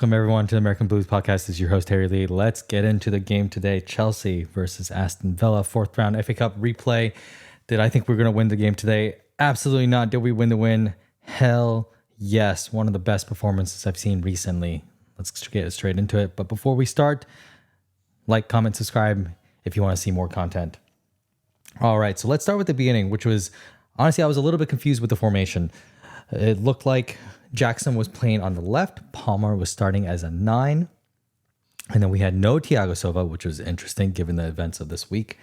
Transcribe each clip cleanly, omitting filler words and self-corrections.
Welcome everyone to the American Blues Podcast. This is your host Harry Lee. Let's get into the game today. Chelsea versus Aston Villa, fourth round FA Cup replay. Did I think we were going to win the game today? Absolutely not. Did we win the win? Hell yes. One of the best performances I've seen recently. Let's get straight into it. But before we start, like, comment, subscribe if you want to see more content. All right, so let's start with the beginning, which was, honestly, I was a little bit confused with the formation. It looked like Jackson was playing on the left. Palmer was starting as a 9. And then we had no Thiago Silva, which was interesting given the events of this week.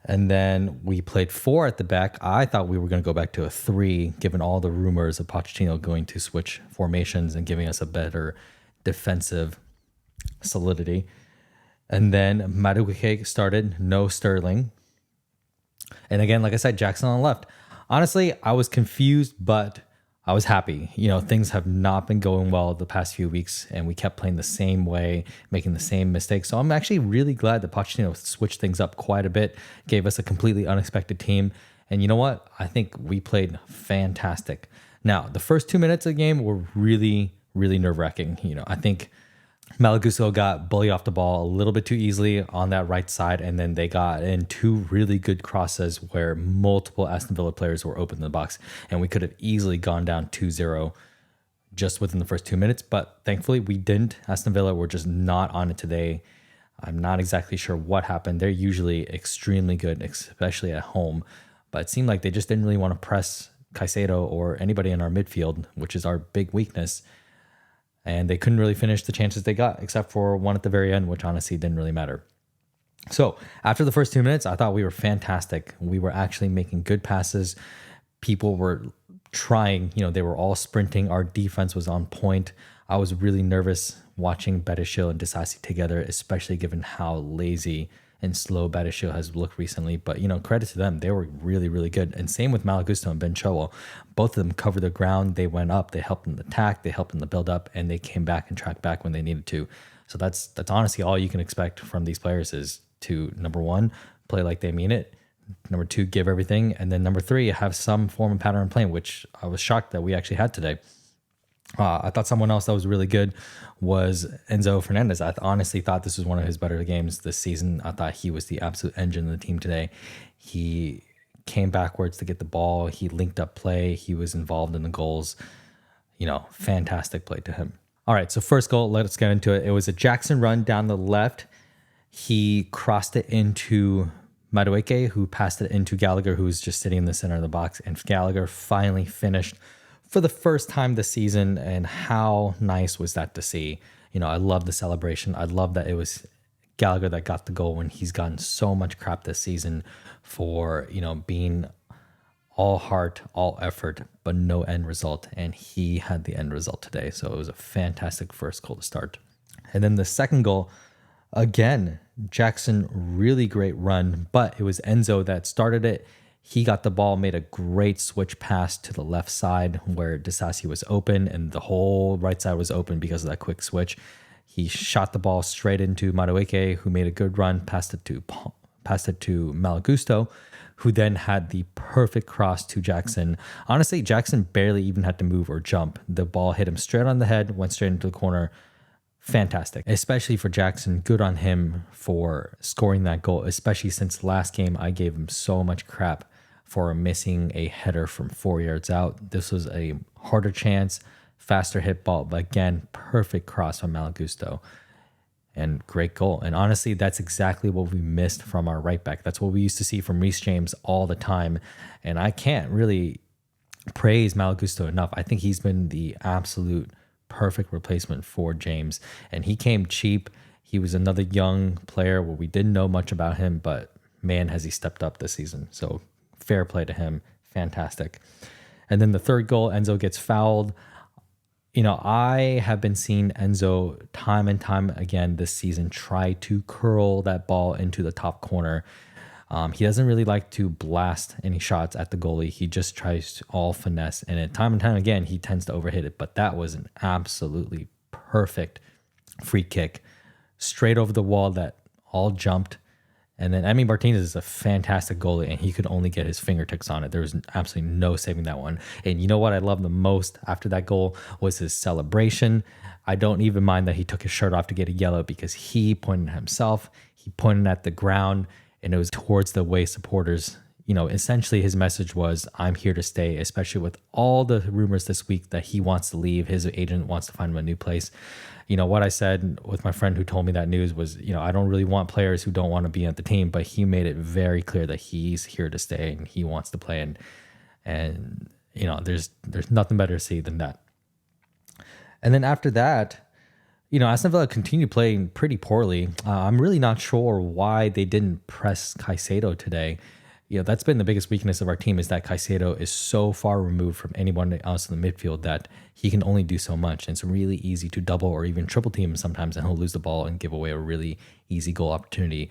And then we played 4 at the back. I thought we were going to go back to a 3, given all the rumors of Pochettino going to switch formations and giving us a better defensive solidity. And then Madueke started, no Sterling. And again, like I said, Jackson on the left. Honestly, I was confused, but I was happy. You know, things have not been going well the past few weeks, and we kept playing the same way, making the same mistakes. So I'm actually really glad that Pochettino switched things up quite a bit, gave us a completely unexpected team. And you know what? I think we played fantastic. Now, the first 2 minutes of the game were really, really nerve-wracking. You know, I think Malagusto got bullied off the ball a little bit too easily on that right side, and then they got in 2 really good crosses where multiple Aston Villa players were open in the box, and we could have easily gone down 2-0 just within the first 2 minutes, but thankfully we didn't. Aston Villa were just not on it today. I'm not exactly sure what happened. They're usually extremely good, especially at home, but it seemed like they just didn't really want to press Caicedo or anybody in our midfield, which is our big weakness. And they couldn't really finish the chances they got, except for one at the very end, which honestly didn't really matter. So after the first 2 minutes, I thought we were fantastic. We were actually making good passes. People were trying, they were all sprinting. Our defense was on point. I was really nervous watching Badiashile and Disasi together, especially given how lazy and slow Badiashile has looked recently. But, credit to them. They were really, really good. And same with Malagusto and Ben Chilwell. Both of them covered the ground. They went up. They helped in the attack. They helped in the build-up. And they came back and tracked back when they needed to. So that's honestly all you can expect from these players is to, number 1, play like they mean it. Number 2, give everything. And then number 3, have some form of pattern playing, which I was shocked that we actually had today. I thought someone else that was really good was Enzo Fernandez. I honestly thought this was one of his better games this season. I thought he was the absolute engine of the team today. He came backwards to get the ball. He linked up play. He was involved in the goals. Fantastic play to him. All right, so first goal, let's get into it. It was a Jackson run down the left. He crossed it into Madueke, who passed it into Gallagher, who was just sitting in the center of the box. And Gallagher finally finished for the first time this season, and how nice was that to see. I love the celebration. I love that it was Gallagher that got the goal when he's gotten so much crap this season for, being all heart, all effort, but no end result. And he had the end result today. So it was a fantastic first goal to start. And then the second goal, again, Jackson, really great run, but it was Enzo that started it. He got the ball, made a great switch pass to the left side where Disasi was open, and the whole right side was open because of that quick switch. He shot the ball straight into Madueke, who made a good run, passed it to Malagusto, who then had the perfect cross to Jackson. Honestly, Jackson barely even had to move or jump. The ball hit him straight on the head, went straight into the corner. Fantastic, especially for Jackson. Good on him for scoring that goal, especially since last game I gave him so much crap for missing a header from 4 yards out. This was a harder chance, faster hit ball, but again, perfect cross from Malagusto. And great goal. And honestly, that's exactly what we missed from our right back. That's what we used to see from Reece James all the time. And I can't really praise Malagusto enough. I think he's been the absolute perfect replacement for James. And he came cheap. He was another young player where we didn't know much about him, but man, has he stepped up this season. So fair play to him. Fantastic. And then the third goal, Enzo gets fouled. I have been seeing Enzo time and time again this season try to curl that ball into the top corner. He doesn't really like to blast any shots at the goalie. He just tries to all finesse. And time and time again, he tends to overhit it. But that was an absolutely perfect free kick straight over the wall that all jumped. And then Emi Martinez is a fantastic goalie, and he could only get his fingertips on it. There was absolutely no saving that one. And you know what I love the most after that goal was his celebration. I don't even mind that he took his shirt off to get a yellow because he pointed at himself, he pointed at the ground, and it was towards the away supporters. Essentially his message was, I'm here to stay, especially with all the rumors this week that he wants to leave. His agent wants to find him a new place. What I said with my friend who told me that news was, I don't really want players who don't want to be at the team, but he made it very clear that he's here to stay and he wants to play. And there's nothing better to see than that. And then after that, Aston Villa continued playing pretty poorly. I'm really not sure why they didn't press Caicedo today. That's been the biggest weakness of our team, is that Caicedo is so far removed from anyone else in the midfield that he can only do so much. And it's really easy to double or even triple team him sometimes, and he'll lose the ball and give away a really easy goal opportunity.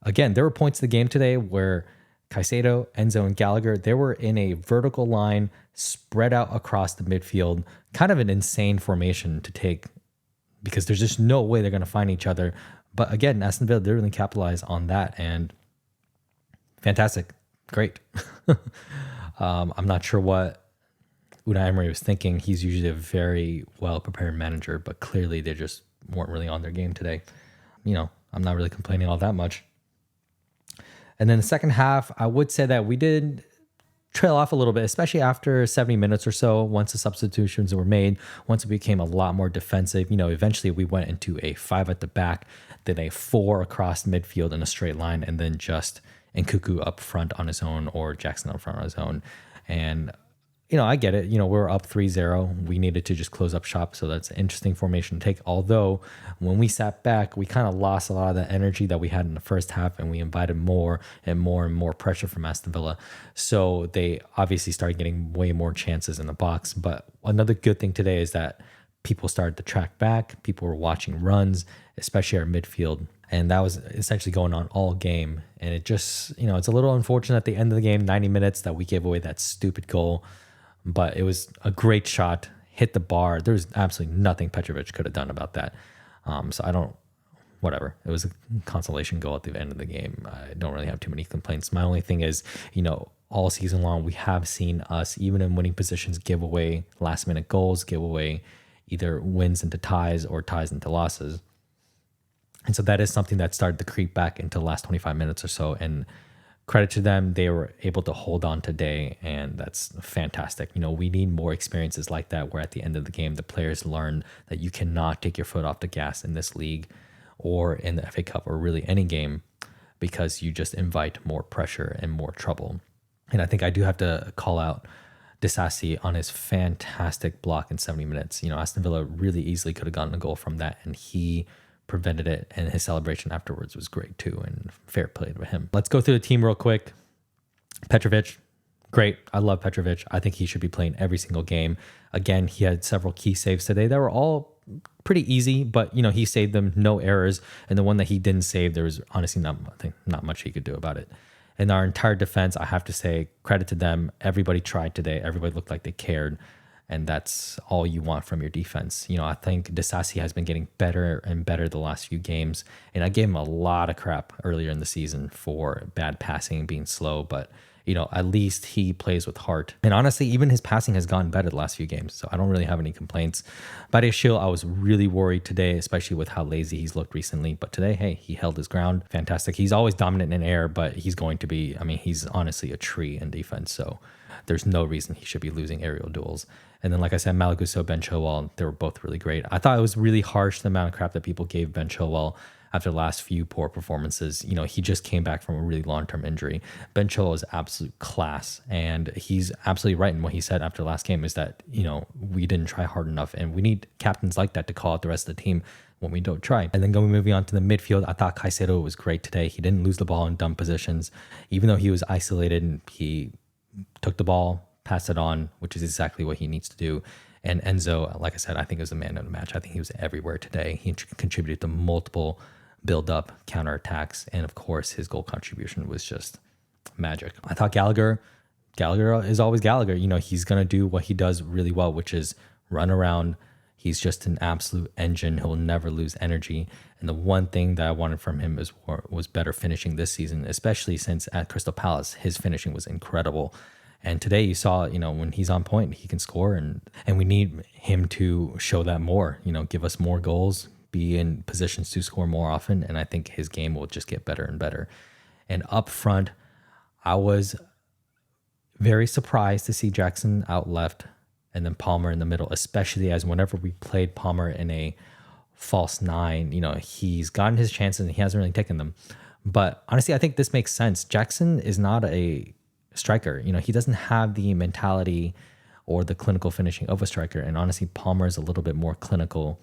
Again, there were points in the game today where Caicedo, Enzo, and Gallagher, they were in a vertical line spread out across the midfield, kind of an insane formation to take because there's just no way they're going to find each other. But again, Aston Villa did really capitalize on that, and fantastic. Great. I'm not sure what Unai Emery was thinking. He's usually a very well-prepared manager, but clearly they just weren't really on their game today. I'm not really complaining all that much. And then the second half, I would say that we did trail off a little bit, especially after 70 minutes or so, once the substitutions were made, once it became a lot more defensive. Eventually we went into a 5 at the back, then a 4 across midfield in a straight line, and then just Nkuku up front on his own or Jackson up front on his own. And, I get it. We're up 3-0. We needed to just close up shop. So that's an interesting formation to take. Although when we sat back, we kind of lost a lot of the energy that we had in the first half, and we invited more and more pressure from Aston Villa. So they obviously started getting way more chances in the box. But another good thing today is that people started to track back. People were watching runs, especially our midfield. And that was essentially going on all game. And it just, it's a little unfortunate at the end of the game, 90 minutes, that we gave away that stupid goal. But it was a great shot, hit the bar. There was absolutely nothing Petrovic could have done about that. Whatever. It was a consolation goal at the end of the game. I don't really have too many complaints. My only thing is, all season long, we have seen us, even in winning positions, give away last minute goals, give away either wins into ties or ties into losses. And so that is something that started to creep back into the last 25 minutes or so. And credit to them, they were able to hold on today, and that's fantastic. We need more experiences like that, where at the end of the game, the players learn that you cannot take your foot off the gas in this league or in the FA Cup or really any game, because you just invite more pressure and more trouble. And I think I do have to call out Disasi on his fantastic block in 70 minutes. Aston Villa really easily could have gotten a goal from that, and he prevented it, and his celebration afterwards was great too, and fair play to him. Let's go through the team real quick. Petrovic, great. I love Petrovic. I think he should be playing every single game. Again, he had several key saves today that were all pretty easy, but he saved them, no errors. And the one that he didn't save, there was honestly not much he could do about it. And our entire defense, I have to say, credit to them. Everybody tried today. Everybody looked like they cared. And that's all you want from your defense. I think Disasi has been getting better and better the last few games. And I gave him a lot of crap earlier in the season for bad passing, being slow. But, at least he plays with heart. And honestly, even his passing has gotten better the last few games. So I don't really have any complaints. Badiashile, I was really worried today, especially with how lazy he's looked recently. But today, hey, he held his ground. Fantastic. He's always dominant in air, but he's going to be, he's honestly a tree in defense. So there's no reason he should be losing aerial duels. And then, like I said, Malagusto, Ben Chilwell, they were both really great. I thought it was really harsh, the amount of crap that people gave Ben Chilwell after the last few poor performances. He just came back from a really long-term injury. Ben Chilwell is absolute class, and he's absolutely right in what he said after the last game, is that, we didn't try hard enough, and we need captains like that to call out the rest of the team when we don't try. And then moving on to the midfield, I thought Caicedo was great today. He didn't lose the ball in dumb positions, even though he was isolated, and he took the ball, passed it on, which is exactly what he needs to do. And Enzo, like I said, I think was the man of the match. I think he was everywhere today. He contributed to multiple build-up counterattacks, and of course, his goal contribution was just magic. I thought Gallagher is always Gallagher. He's going to do what he does really well, which is run around, He's just an absolute engine. He'll never lose energy. And the one thing that I wanted from him was better finishing this season, especially since at Crystal Palace, his finishing was incredible. And today you saw, when he's on point, he can score, and we need him to show that more, give us more goals, be in positions to score more often. And I think his game will just get better and better. And up front, I was very surprised to see Jackson out left and then Palmer in the middle, especially as whenever we played Palmer in a false nine, he's gotten his chances and he hasn't really taken them. But honestly, I think this makes sense. Jackson is not a striker. He doesn't have the mentality or the clinical finishing of a striker. And honestly, Palmer is a little bit more clinical,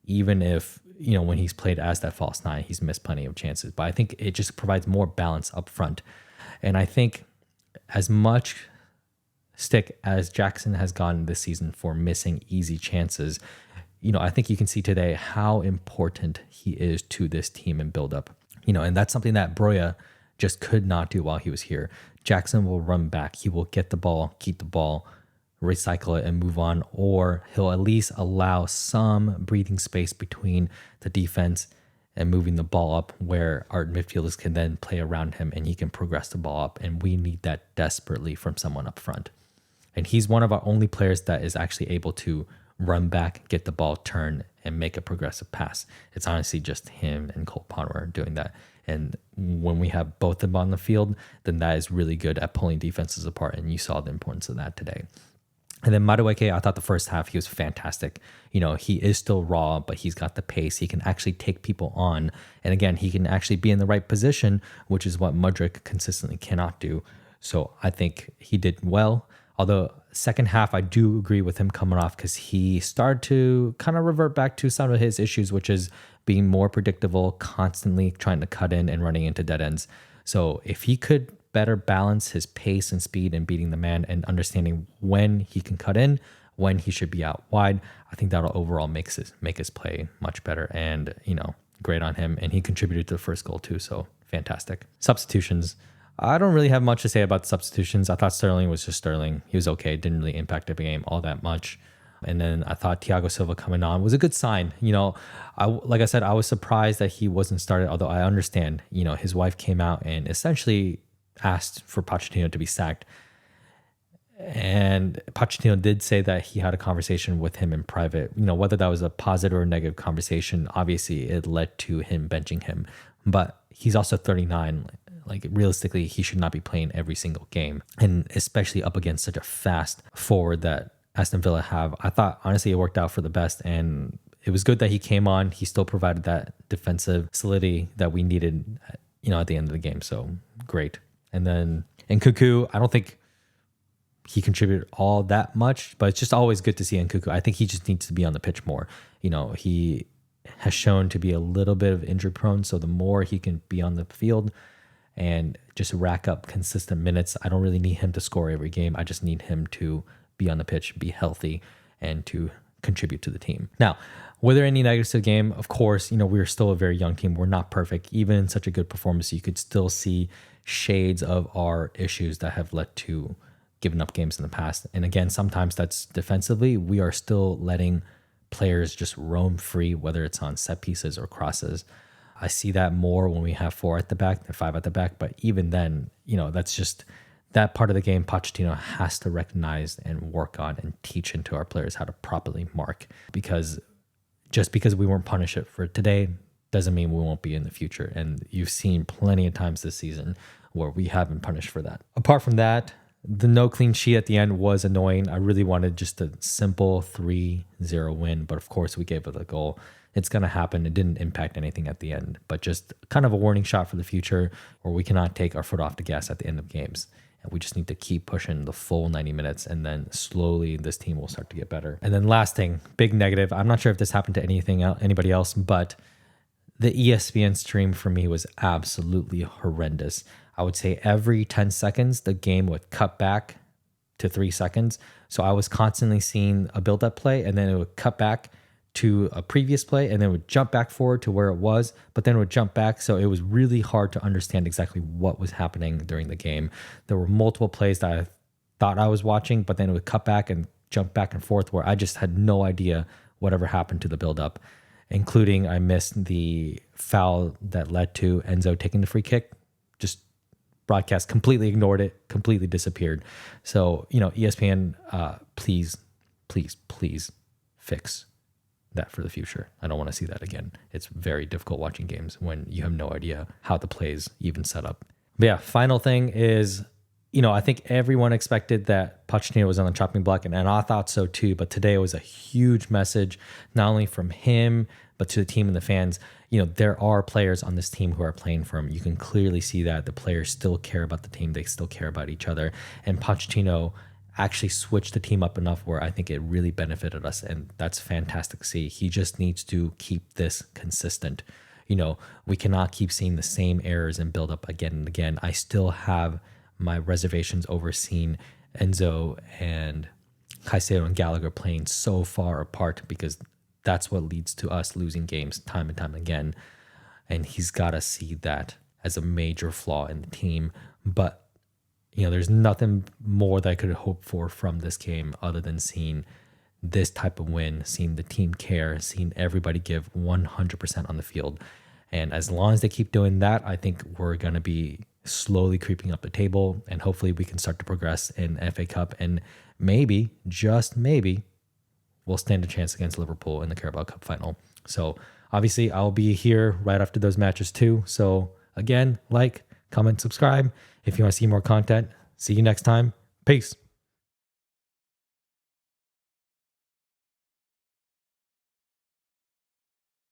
even if, when he's played as that false nine, he's missed plenty of chances. But I think it just provides more balance up front. And I think as much stick as Jackson has gotten this season for missing easy chances, I think you can see today how important he is to this team and build up. And that's something that Broya just could not do while he was here. Jackson will run back. He will get the ball, keep the ball, recycle it, and move on, or he'll at least allow some breathing space between the defense and moving the ball up where our midfielders can then play around him and he can progress the ball up. And we need that desperately from someone up front. And he's one of our only players that is actually able to run back, get the ball, turn, and make a progressive pass. It's honestly just him and Cole Palmer doing that. And when we have both of them on the field, then that is really good at pulling defenses apart. And you saw the importance of that today. And then Madueke, I thought the first half, he was fantastic. He is still raw, but he's got the pace. He can actually take people on. And again, he can actually be in the right position, which is what Mudryk consistently cannot do. So I think he did well. Although second half, I do agree with him coming off because he started to kind of revert back to some of his issues, which is being more predictable, constantly trying to cut in and running into dead ends. So if he could better balance his pace and speed and beating the man and understanding when he can cut in, when he should be out wide, I think that'll overall make his play much better. And, great on him. And he contributed to the first goal too. So fantastic. Substitutions. I don't really have much to say about the substitutions. I thought Sterling was just Sterling. He was okay. Didn't really impact the game all that much. And then I thought Thiago Silva coming on was a good sign. Like I said, I was surprised that he wasn't started, although I understand, his wife came out and essentially asked for Pochettino to be sacked. And Pochettino did say that he had a conversation with him in private. Whether that was a positive or negative conversation, obviously it led to him benching him. But he's also 39. Like realistically, he should not be playing every single game. And especially up against such a fast forward that Aston Villa have. I thought, honestly, it worked out for the best. And it was good that he came on. He still provided that defensive solidity that we needed, at the end of the game. So great. And then Nkunku, I don't think he contributed all that much, but it's just always good to see Nkunku. I think he just needs to be on the pitch more. He has shown to be a little bit of injury prone. So the more he can be on the field and just rack up consistent minutes, I don't really need him to score every game. I just need him to be on the pitch, be healthy, and to contribute to the team. Now, were there any negatives to the game? Of course, we're still a very young team. We're not perfect. Even in such a good performance, you could still see shades of our issues that have led to giving up games in the past. And again, sometimes that's defensively. We are still letting players just roam free, whether it's on set pieces or crosses. I see that more when we have 4 at the back than 5 at the back. But even then, that's just that part of the game Pochettino has to recognize and work on and teach into our players how to properly mark. Because just because we weren't punished for today doesn't mean we won't be in the future. And you've seen plenty of times this season where we have been punished for that. Apart from that, the no clean sheet at the end was annoying. I really wanted just a simple 3-0 win. But of course, we gave it a goal. It's going to happen. It didn't impact anything at the end, but just kind of a warning shot for the future where we cannot take our foot off the gas at the end of games. And we just need to keep pushing the full 90 minutes, and then slowly this team will start to get better. And then last thing, big negative. I'm not sure if this happened to anybody else, but the ESPN stream for me was absolutely horrendous. I would say every 10 seconds, the game would cut back to 3 seconds. So I was constantly seeing a build-up play, and then it would cut back to a previous play, and then it would jump back forward to where it was, but then it would jump back. So it was really hard to understand exactly what was happening during the game. There were multiple plays that I thought I was watching, but then it would cut back and jump back and forth where I just had no idea whatever happened to the build-up, including I missed the foul that led to Enzo taking the free kick. Just broadcast completely ignored it, completely disappeared. So, ESPN, please fix that for the future. I don't want to see that again. It's very difficult watching games when you have no idea how the plays even set up. But yeah, final thing is, I think everyone expected that Pochettino was on the chopping block, and I thought so too. But today was a huge message, not only from him, but to the team and the fans. There are players on this team who are playing for him. You can clearly see that the players still care about the team. They still care about each other. And Pochettino actually switched the team up enough where I think it really benefited us. And that's fantastic to see. He just needs to keep this consistent. We cannot keep seeing the same errors and build up again and again. I still have my reservations over seeing Enzo and Caicedo and Gallagher playing so far apart, because that's what leads to us losing games time and time again. And he's got to see that as a major flaw in the team. But, there's nothing more that I could hope for from this game other than seeing this type of win, seeing the team care, seeing everybody give 100% on the field. And as long as they keep doing that, I think we're going to be slowly creeping up the table, and hopefully we can start to progress in FA Cup, and maybe, just maybe, we'll stand a chance against Liverpool in the Carabao Cup final. So obviously I'll be here right after those matches too. So again, like, comment, subscribe if you want to see more content. See you next time. Peace.